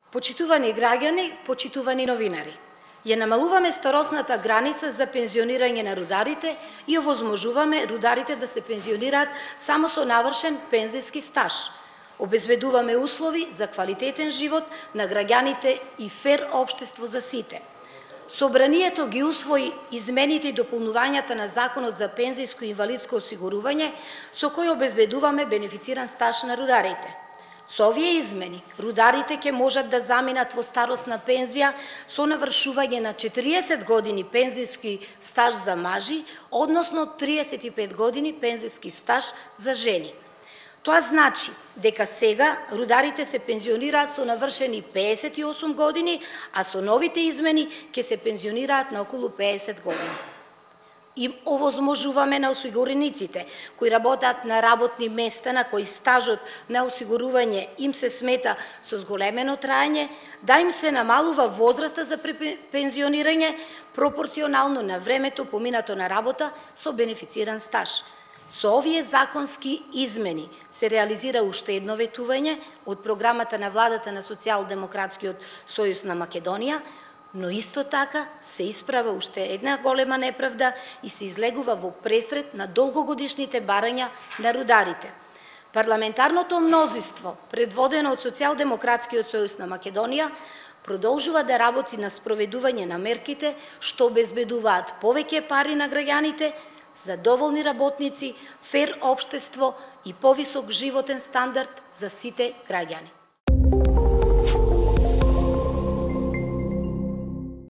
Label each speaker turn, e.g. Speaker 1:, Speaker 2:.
Speaker 1: Почитувани граѓани, почитувани новинари, ја намалуваме старосната граница за пензионирање на рударите и овозможуваме рударите да се пензионираат само со навршен пензиски стаж. Обезбедуваме услови за квалитетен живот на граѓаните и фер општество за сите. Собранието ги усвои измените и дополнувањата на Законот за пензијско и инвалидско осигурување, со кој обезбедуваме бенефициран стаж на рударите. Со овие измени, рударите ќе можат да заминат во старосна пензија со навршување на 40 години пензијски стаж за мажи, односно 35 години пензијски стаж за жени. Тоа значи дека сега рударите се пензионираат со навршени 58 години, а со новите измени ќе се пензионираат на околу 50 години. Им овозможуваме на осигурениците кои работат на работни места на кои стажот на осигурување им се смета со зголемено траење, да им се намалува возраста за пензионирање пропорционално на времето поминато на работа со бенефициран стаж. Со овие законски измени се реализира уште едно ветување од програмата на владата на Социјалдемократскиот сојуз на Македонија, но исто така се исправа уште една голема неправда и се излегува во пресред на долгогодишните барања на рударите. Парламентарното мнозинство, предводено од Социјалдемократскиот сојуз на Македонија, продолжува да работи на спроведување на мерките што обезбедуваат повеќе пари на граѓаните, задоволни работници, фер општество и повисок животен стандард за сите граѓани.